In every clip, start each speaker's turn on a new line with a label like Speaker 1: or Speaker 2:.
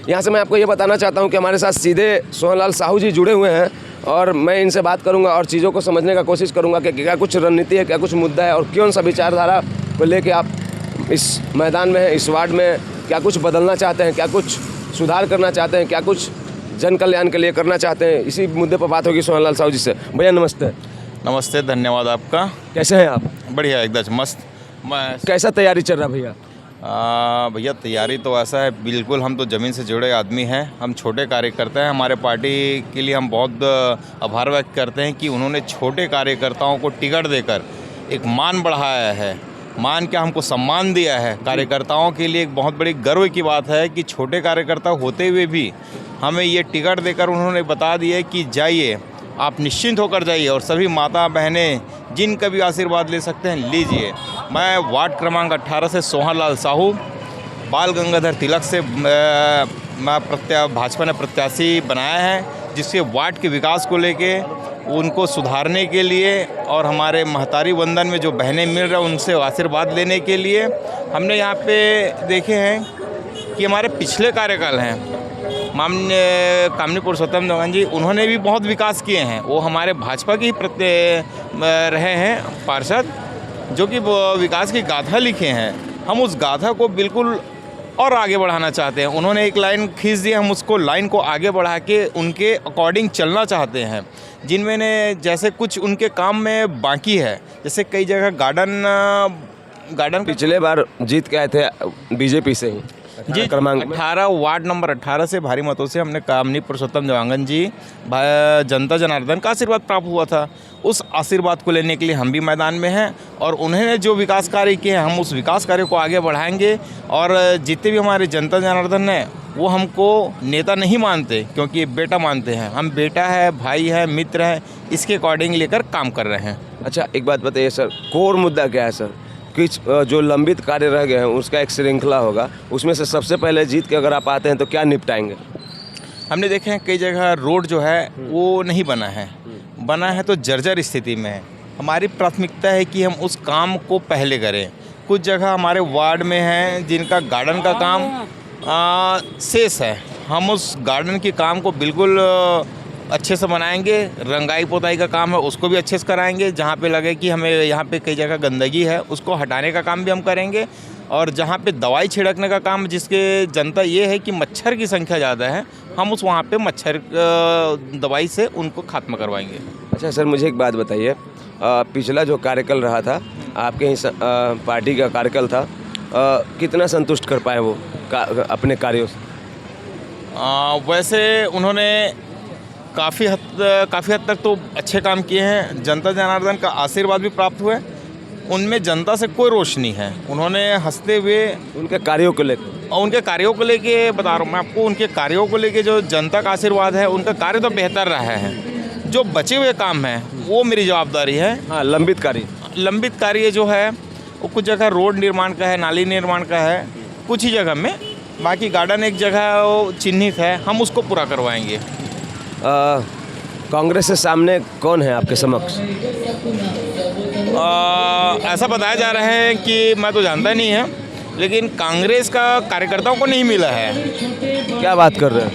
Speaker 1: यहाँ से मैं आपको ये बताना चाहता हूँ कि हमारे साथ सीधे सोहनलाल साहू जी जुड़े हुए हैं और मैं इनसे बात करूँगा और चीज़ों को समझने का कोशिश करूँगा कि क्या कुछ रणनीति है, क्या कुछ मुद्दा है और कौन सा विचारधारा को लेके आप इस मैदान में हैं, इस वार्ड में क्या कुछ बदलना चाहते हैं, क्या कुछ सुधार करना चाहते हैं, क्या कुछ जन कल्याण के लिए करना चाहते हैं। इसी मुद्दे पर बात होगी सोहनलाल साहू जी से। भैया नमस्ते।
Speaker 2: नमस्ते, धन्यवाद आपका।
Speaker 1: कैसे हैं आप?
Speaker 2: बढ़िया, एकदम मस्त।
Speaker 1: कैसा तैयारी चल रहा भैया?
Speaker 2: भैया तैयारी तो ऐसा है, बिल्कुल हम तो ज़मीन से जुड़े आदमी हैं, हम छोटे कार्यकर्ता हैं। हमारे पार्टी के लिए हम बहुत आभार व्यक्त करते हैं कि उन्होंने छोटे कार्यकर्ताओं को टिकट देकर एक मान बढ़ाया है, मान क्या हमको सम्मान दिया है। कार्यकर्ताओं के लिए एक बहुत बड़ी गर्व की बात है कि छोटे कार्यकर्ता होते हुए भी हमें ये टिकट देकर उन्होंने बता दिया कि जाइए, आप निश्चिंत होकर जाइए और सभी माता बहनें जिनका भी आशीर्वाद ले सकते हैं लीजिए। मैं वार्ड क्रमांक 18 से सोहनलाल साहू, बाल गंगाधर तिलक से मैं भाजपा ने प्रत्याशी बनाया है, जिसके वार्ड के विकास को लेके उनको सुधारने के लिए और हमारे महतारी वंदन में जो बहनें मिल रहे हैं उनसे आशीर्वाद लेने के लिए हमने यहाँ पे देखे हैं कि हमारे पिछले कार्यकाल हैं माननीय कामनी पुरुषोत्तम चौहान जी, उन्होंने भी बहुत विकास किए हैं। वो हमारे भाजपा के ही रहे हैं पार्षद, जो कि विकास की गाथा लिखे हैं। हम उस गाथा को बिल्कुल और आगे बढ़ाना चाहते हैं। उन्होंने एक लाइन खींच दी, हम उसको लाइन को आगे बढ़ा के उनके अकॉर्डिंग चलना चाहते हैं। जिनमें ने जैसे कुछ उनके काम में बाकी है, जैसे कई जगह गार्डन
Speaker 1: पिछले बार जीत के आए थे बीजेपी से ही
Speaker 2: जी,
Speaker 1: क्रमांक
Speaker 2: 18 वार्ड नंबर 18 से भारी मतों से हमने कामनी पुरुषोत्तम जवांगन जी जनता जनार्दन का आशीर्वाद प्राप्त हुआ था। उस आशीर्वाद को लेने के लिए हम भी मैदान में हैं और उन्होंने जो विकास कार्य किए हैं हम उस विकास कार्य को आगे बढ़ाएंगे। और जितने भी हमारे जनता जनार्दन हैं वो हमको नेता नहीं मानते, क्योंकि बेटा मानते हैं। हम बेटा है, भाई है, मित्र है, इसके अकॉर्डिंग लेकर काम कर रहे हैं।
Speaker 1: अच्छा, एक बात बताइए सर, कोर मुद्दा क्या है सर? कुछ जो लंबित कार्य रह गए हैं उसका एक श्रृंखला होगा, उसमें से सबसे पहले जीत के अगर आप आते हैं तो क्या निपटाएंगे?
Speaker 2: हमने देखे हैं कई जगह रोड जो है वो नहीं बना है, बना है तो जर्जर स्थिति में है। हमारी प्राथमिकता है कि हम उस काम को पहले करें। कुछ जगह हमारे वार्ड में हैं जिनका गार्डन का काम शेष है, हम उस गार्डन के काम को बिल्कुल अच्छे से बनाएंगे। रंगाई पोताई का काम है उसको भी अच्छे से कराएंगे। जहाँ पे लगे कि हमें यहाँ पे कई जगह गंदगी है उसको हटाने का काम भी हम करेंगे। और जहाँ पे दवाई छिड़कने का काम, जिसके जनता ये है कि मच्छर की संख्या ज़्यादा है, हम उस वहाँ पे मच्छर दवाई से उनको खात्मा करवाएंगे।
Speaker 1: अच्छा सर, मुझे एक बात बताइए, पिछला जो कार्यकाल रहा था आपके ही पार्टी का कार्यकाल था, कितना संतुष्ट कर पाए वो अपने कार्यों से?
Speaker 2: वैसे उन्होंने काफ़ी हद तक तो अच्छे काम किए हैं। जनता जनार्दन का आशीर्वाद भी प्राप्त हुए, उनमें जनता से कोई रोष नहीं है। उन्होंने हंसते हुए
Speaker 1: उनके कार्यों को लेकर,
Speaker 2: उनके कार्यों को लेके बता रहा हूँ मैं आपको, उनके कार्यों को लेके जो जनता का आशीर्वाद है, उनका कार्य तो बेहतर रहा है। जो बचे हुए काम हैं वो मेरी जवाबदारी है।
Speaker 1: हाँ, लंबित कार्य
Speaker 2: जो है वो कुछ जगह रोड निर्माण का है, नाली निर्माण का है कुछ ही जगह में, बाकी गार्डन एक जगह चिन्हित है, हम उसको पूरा करवाएंगे।
Speaker 1: कांग्रेस के सामने कौन है आपके समक्ष?
Speaker 2: ऐसा बताया जा रहा है कि मैं तो जानता नहीं है, लेकिन कांग्रेस का कार्यकर्ताओं को नहीं मिला है।
Speaker 1: क्या बात कर रहे हैं?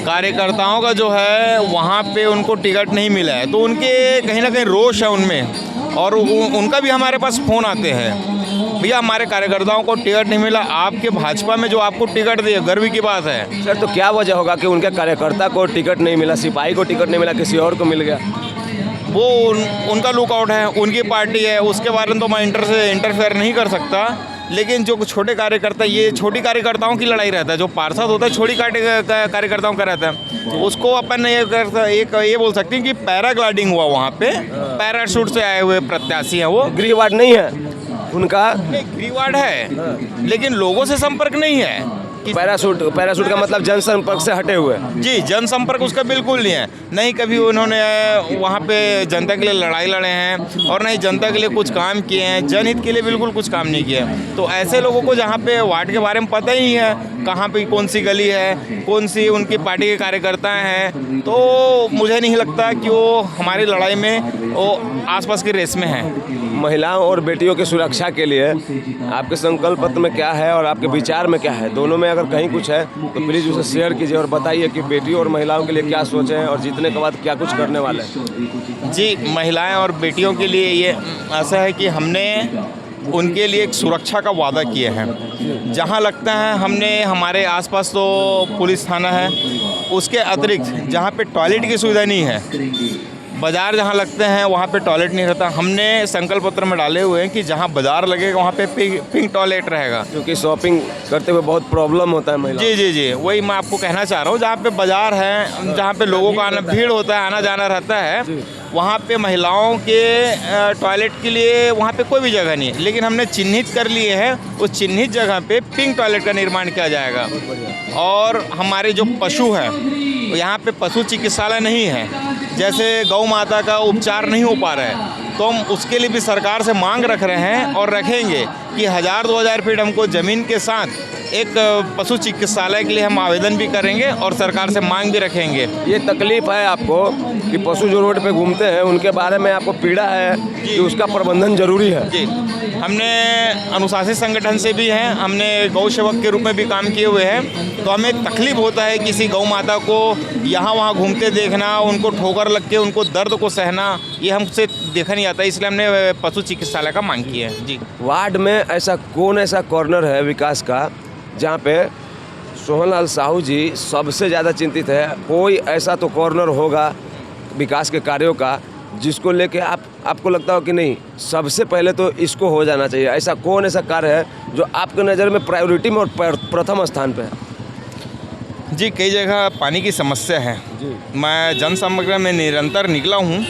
Speaker 2: कार्यकर्ताओं का जो है वहाँ पे उनको टिकट नहीं मिला है, तो उनके कहीं ना कहीं रोष है उनमें। और उनका भी हमारे पास फ़ोन आते हैं, भैया हमारे कार्यकर्ताओं को टिकट नहीं मिला, आपके भाजपा में जो आपको टिकट दिए, गर्व की बात है।
Speaker 1: सर, तो क्या वजह होगा कि उनके कार्यकर्ता को टिकट नहीं मिला, सिपाही को टिकट नहीं मिला, किसी और को मिल गया?
Speaker 2: वो उनका लुकआउट है, उनकी पार्टी है, उसके बारे में तो मैं इंटरफेयर नहीं कर सकता। लेकिन जो छोटे कार्यकर्ता, ये छोटी कार्यकर्ताओं की लड़ाई रहता है। जो पार्षद होता है छोटी कार्यकर्ताओं का रहता है, उसको अपन ये बोल सकते हैं कि पैराग्लाइडिंग हुआ वहाँ पे, पैराशूट से आए हुए प्रत्याशी हैं। वो
Speaker 1: गृहवार्ड नहीं है उनका?
Speaker 2: गृहवार्ड है, लेकिन लोगों से संपर्क नहीं है।
Speaker 1: पैराशूट का मतलब जनसंपर्क से हटे हुए?
Speaker 2: जी, जनसंपर्क उसका बिल्कुल नहीं है। नहीं कभी उन्होंने वहाँ पे जनता के लिए लड़ाई लड़े हैं और नहीं जनता के लिए कुछ काम किए हैं, जनहित के लिए बिल्कुल कुछ काम नहीं किया। तो ऐसे लोगों को जहाँ पे वार्ड के बारे में पता ही नहीं है, कहाँ पे कौन सी गली है, कौन सी उनकी पार्टी के कार्यकर्ता हैं, तो मुझे नहीं लगता कि वो हमारी लड़ाई में वो आसपास की रेस में है।
Speaker 1: महिलाओं और बेटियों की सुरक्षा के लिए आपके संकल्प पत्र में क्या है और आपके विचार में क्या है? दोनों में अगर कहीं कुछ है तो प्लीज़ उसे शेयर कीजिए और बताइए कि बेटियों और महिलाओं के लिए क्या सोचें हैं और जीतने के बाद क्या कुछ करने वाले हैं।
Speaker 2: जी, महिलाएं और बेटियों के लिए ये ऐसा है कि हमने उनके लिए एक सुरक्षा का वादा किया है। जहाँ लगता है हमने हमारे आसपास तो पुलिस थाना है, उसके अतिरिक्त जहाँ पे टॉयलेट की सुविधा नहीं है, बाज़ार जहाँ लगते हैं वहाँ पे टॉयलेट नहीं रहता, हमने संकल्प पत्र में डाले हुए हैं कि जहाँ बाज़ार लगेगा वहाँ पे पिंक टॉयलेट रहेगा,
Speaker 1: क्योंकि शॉपिंग करते हुए बहुत प्रॉब्लम होता है महिला।
Speaker 2: जी जी जी, वही मैं आपको कहना चाह रहा हूँ। जहाँ पे बाज़ार है, जहाँ पे लोगों का आना भीड़ होता है, आना जाना रहता है, वहाँ पे महिलाओं के टॉयलेट के लिए वहाँ पे कोई भी जगह नहीं है, लेकिन हमने चिन्हित कर लिए हैं। उस चिन्हित जगह पे पिंक टॉयलेट का निर्माण किया जाएगा। और हमारे जो पशु हैं, यहाँ पे पशु चिकित्सालय नहीं है, जैसे गौ माता का उपचार नहीं हो पा रहा है, तो हम उसके लिए भी सरकार से मांग रख रहे हैं और रखेंगे कि 1000-2000 फीट हमको ज़मीन के साथ एक पशु चिकित्सालय के लिए हम आवेदन भी करेंगे और सरकार से मांग भी रखेंगे।
Speaker 1: ये तकलीफ है आपको कि पशु जो रोड पे घूमते हैं उनके बारे में आपको पीड़ा है कि उसका प्रबंधन जरूरी है?
Speaker 2: जी, हमने अनुशासित संगठन से भी हैं, हमने गौ सेवक के रूप में भी काम किए हुए हैं, तो हमें तकलीफ होता है किसी गौ माता को यहाँ वहाँ घूमते देखना, उनको ठोकर लग के उनको दर्द को सहना, ये हमसे देखा नहीं आता, इसलिए हमने पशु चिकित्सालय का मांग किया है। जी,
Speaker 1: वार्ड में ऐसा कौन ऐसा कॉर्नर है विकास का जहाँ पे सोहनलाल साहू जी सबसे ज़्यादा चिंतित है? कोई ऐसा तो कॉर्नर होगा विकास के कार्यों का जिसको लेके आपको लगता हो कि नहीं सबसे पहले तो इसको हो जाना चाहिए? ऐसा कौन ऐसा कार्य है जो आपके नज़र में प्रायोरिटी में और प्रथम स्थान पे है?
Speaker 2: जी, कई जगह पानी की समस्या है। मैं जनसमग्र में निरंतर निकला हूँ,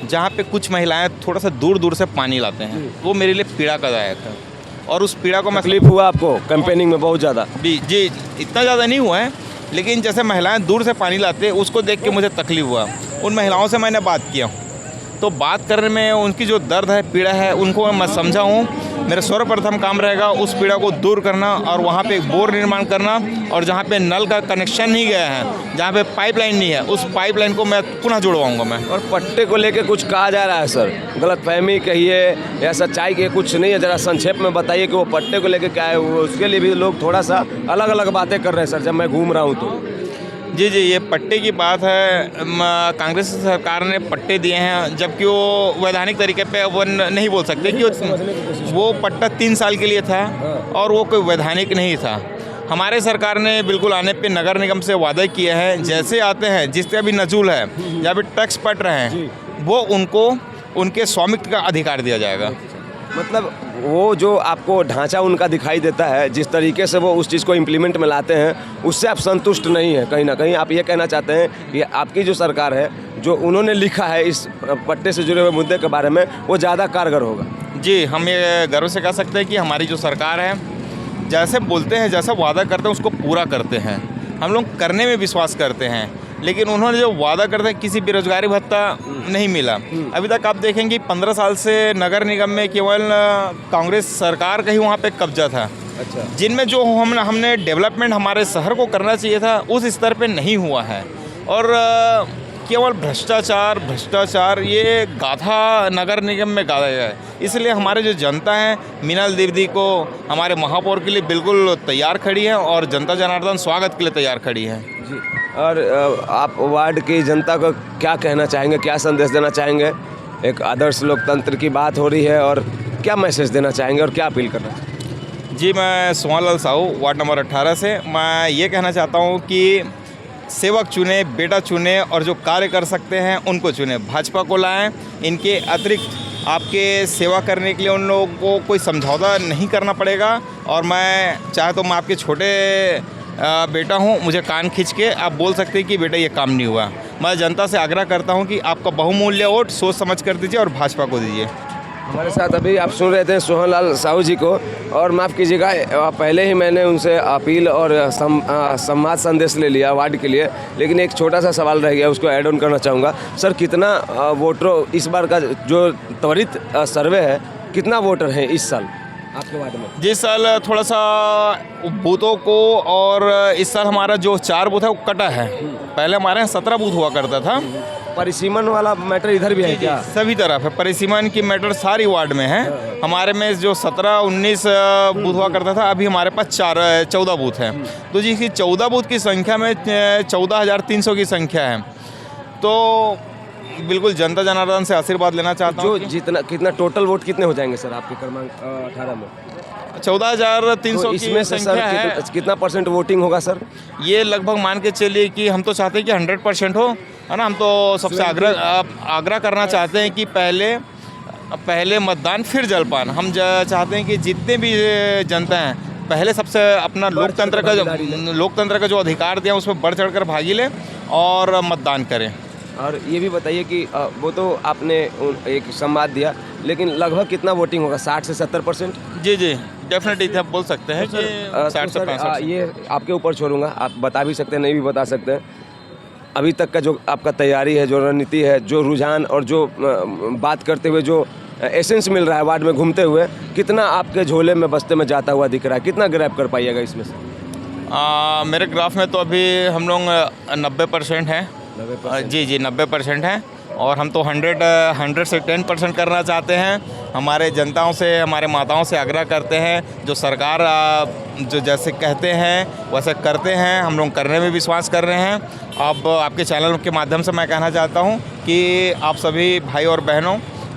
Speaker 2: जहाँ पे कुछ महिलाएं थोड़ा सा दूर दूर से पानी लाते हैं, वो मेरे लिए पीड़ादायक है और उस पीड़ा को मैं
Speaker 1: तकलीफ हुआ आपको कैंपेनिंग में बहुत ज़्यादा?
Speaker 2: जी, इतना ज़्यादा नहीं हुआ है, लेकिन जैसे महिलाएं दूर से पानी लाते हैं उसको देख के मुझे तकलीफ हुआ। उन महिलाओं से मैंने बात किया, तो बात करने में उनकी जो दर्द है, पीड़ा है, उनको मैं समझा हूँ। मेरा सर्वप्रथम काम रहेगा उस पीड़ा को दूर करना और वहाँ पे एक बोर निर्माण करना, और जहाँ पे नल का कनेक्शन नहीं गया है, जहाँ पे पाइपलाइन नहीं है, उस पाइपलाइन को मैं पुनः जुड़वाऊंगा मैं।
Speaker 1: और पट्टे को लेके कुछ कहा जा रहा है सर, गलतफहमी कहिए या सच्चाई के कुछ नहीं है, ज़रा संक्षेप में बताइए कि वो पट्टे को लेके क्या है? वो उसके लिए भी लोग थोड़ा सा अलग अलग बातें कर रहे हैं सर, जब मैं घूम रहा हूँ तो।
Speaker 2: जी, ये पट्टे की बात है। कांग्रेस सरकार ने पट्टे दिए हैं, जबकि वो वैधानिक तरीके पे वो नहीं बोल सकते कि वो पट्टा 3 साल के लिए था और वो कोई वैधानिक नहीं था। हमारे सरकार ने बिल्कुल आने पे नगर निगम से वादा किया है, जैसे आते हैं जिसका भी नजूल है या भी टैक्स पट रहे हैं, वो उनको उनके स्वामित्व का अधिकार दिया जाएगा।
Speaker 1: मतलब वो जो आपको ढांचा उनका दिखाई देता है, जिस तरीके से वो उस चीज़ को इम्प्लीमेंट में लाते हैं, उससे आप संतुष्ट नहीं हैं? कहीं ना कहीं आप ये कहना चाहते हैं कि आपकी जो सरकार है, जो उन्होंने लिखा है इस पट्टे से जुड़े हुए मुद्दे के बारे में, वो ज़्यादा कारगर होगा?
Speaker 2: जी, हम ये गर्व से कह सकते हैं कि हमारी जो सरकार है, जैसे बोलते हैं, जैसा वादा करते हैं, उसको पूरा करते हैं। हम लोग करने में विश्वास करते हैं, लेकिन उन्होंने जो वादा करते हैं, किसी बेरोजगारी भत्ता नहीं मिला। अभी तक आप देखेंगे 15 साल से नगर निगम में केवल कांग्रेस सरकार का ही वहाँ पे कब्जा था।
Speaker 1: अच्छा। जिनमें
Speaker 2: जो हमने डेवलपमेंट हमारे शहर को करना चाहिए था, उस स्तर पे नहीं हुआ है, और केवल भ्रष्टाचार ये गाथा नगर निगम में गाया गया है। इसलिए हमारे जो जनता है, मीनाल देवी को हमारे महापौर के लिए बिल्कुल तैयार खड़ी है और जनता जनार्दन स्वागत के लिए तैयार खड़ी है।
Speaker 1: जी, और आप वार्ड की जनता को क्या कहना चाहेंगे, क्या संदेश देना चाहेंगे? एक आदर्श लोकतंत्र की बात हो रही है, और क्या मैसेज देना चाहेंगे और क्या अपील करना चाहेंगे?
Speaker 2: जी, मैं सोहनलाल साहू, वार्ड नंबर 18 से मैं ये कहना चाहता हूँ कि सेवक चुने, बेटा चुने, और जो कार्य कर सकते हैं उनको चुने, भाजपा को लाएं। इनके अतिरिक्त आपके सेवा करने के लिए उन लोगों को कोई समझौता नहीं करना पड़ेगा। और मैं चाहे तो मैं आपके छोटे बेटा हूं, मुझे कान खींच के आप बोल सकते हैं कि बेटा ये काम नहीं हुआ। मैं जनता से आग्रह करता हूं कि आपका बहुमूल्य वोट सोच समझ कर दीजिए और भाजपा को दीजिए।
Speaker 1: हमारे साथ अभी आप सुन रहे थे सोहनलाल साहू जी को, और माफ़ कीजिएगा पहले ही मैंने उनसे अपील और संवाद संदेश ले लिया वार्ड के लिए, लेकिन एक छोटा सा सवाल रह गया, उसको ऐड ऑन करना चाहूँगा। सर, कितना वोटरों इस बार का जो त्वरित सर्वे है, कितना वोटर हैं इस साल? आपके वार्ड में?
Speaker 2: जिस साल थोड़ा सा बूथों को, और इस साल हमारा जो 4 बूथ है वो कटा है। पहले हमारे यहाँ 17 बूथ हुआ करता था।
Speaker 1: परिसीमन वाला मैटर इधर भी है क्या?
Speaker 2: सभी तरफ है, परिसीमन की मैटर सारी वार्ड में है। हमारे में जो 17-19 बूथ हुआ करता था, अभी हमारे पास 14 बूथ हैं। तो जिसकी 14 बूथ की संख्या में 14,300 की संख्या है। तो बिल्कुल जनता जनार्दन से आशीर्वाद लेना चाहता हूँ।
Speaker 1: जितना कितना टोटल वोट कितने हो जाएंगे सर आपके क्रमांक 18 में?
Speaker 2: 14,300
Speaker 1: तो
Speaker 2: की
Speaker 1: इसमें से सर
Speaker 2: संख्या है।
Speaker 1: कितना परसेंट वोटिंग होगा सर?
Speaker 2: ये लगभग मान के चलिए कि हम तो चाहते हैं कि 100% हो, है ना। हम तो सबसे आग्रह करना चाहते हैं कि पहले मतदान फिर जलपान। हम चाहते हैं कि जितने भी जनता हैं पहले सबसे अपना लोकतंत्र का जो अधिकार दिया उसमें बढ़ चढ़कर भागी लें और मतदान करें।
Speaker 1: और ये भी बताइए कि वो तो आपने एक संवाद दिया, लेकिन लगभग कितना वोटिंग होगा? 60 से 70%?
Speaker 2: जी डेफिनेटली आप बोल सकते हैं कि 60 से 65।
Speaker 1: ये आपके ऊपर छोड़ूंगा, आप बता भी सकते हैं, नहीं भी बता सकते हैं। अभी तक का जो आपका तैयारी है, जो रणनीति है, जो रुझान और जो बात करते हुए जो एसेंस मिल रहा है वार्ड में घूमते हुए, कितना आपके झोले में बस्ते में जाता हुआ दिख रहा है? कितना ग्रैब कर पाइएगा इसमें से?
Speaker 2: मेरे ग्राफ में तो अभी हम लोग 90% हैं। जी 90% हैं। और हम तो 100 से 10% करना चाहते हैं। हमारे जनताओं से, हमारे माताओं से आग्रह करते हैं, जो सरकार जो जैसे कहते हैं वैसे करते हैं। हम लोग करने में विश्वास कर रहे हैं। अब आपके चैनल के माध्यम से मैं कहना चाहता हूं कि आप सभी भाई और बहनों,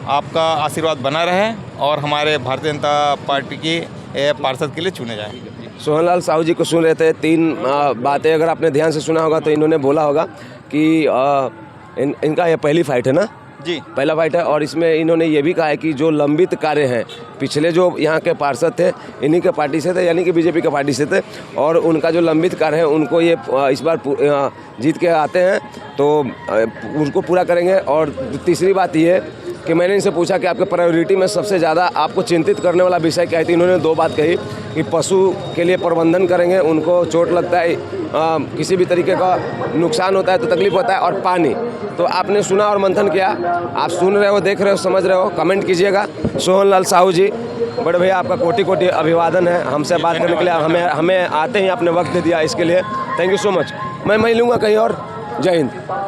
Speaker 2: आपका आशीर्वाद बना रहे और हमारे भारतीय जनता पार्टी की पार्षद के लिए चुने जाएँ।
Speaker 1: सोहनलाल साहू जी को सुन रहे थे। 3 बातें अगर आपने ध्यान से सुना होगा तो इन्होंने बोला होगा कि इनका ये पहली फाइट है ना?
Speaker 2: जी
Speaker 1: पहला फाइट है। और इसमें इन्होंने ये भी कहा है कि जो लंबित कार्य हैं, पिछले जो यहाँ के पार्षद थे इन्हीं के पार्टी से थे, यानी कि बीजेपी के पार्टी से थे, और उनका जो लंबित कार्य है उनको ये इस बार जीत के आते हैं तो उसको पूरा करेंगे। और तीसरी बात ये कि मैंने इनसे पूछा कि आपके प्रायोरिटी में सबसे ज़्यादा आपको चिंतित करने वाला विषय क्या है, तो इन्होंने 2 बात कही कि पशु के लिए प्रबंधन करेंगे, उनको चोट लगता है, किसी भी तरीके का नुकसान होता है तो तकलीफ होता है, और पानी। तो आपने सुना और मंथन किया, आप सुन रहे हो, देख रहे हो, समझ रहे हो, कमेंट कीजिएगा। सोहनलाल साहू जी, बड़े भैया आपका कोटि कोटि अभिवादन है हमसे बात करने के लिए, हमें आते ही आपने वक्त दिया, इसके लिए थैंक यू सो मच। मैं लूँगा कहीं और। जय हिंद।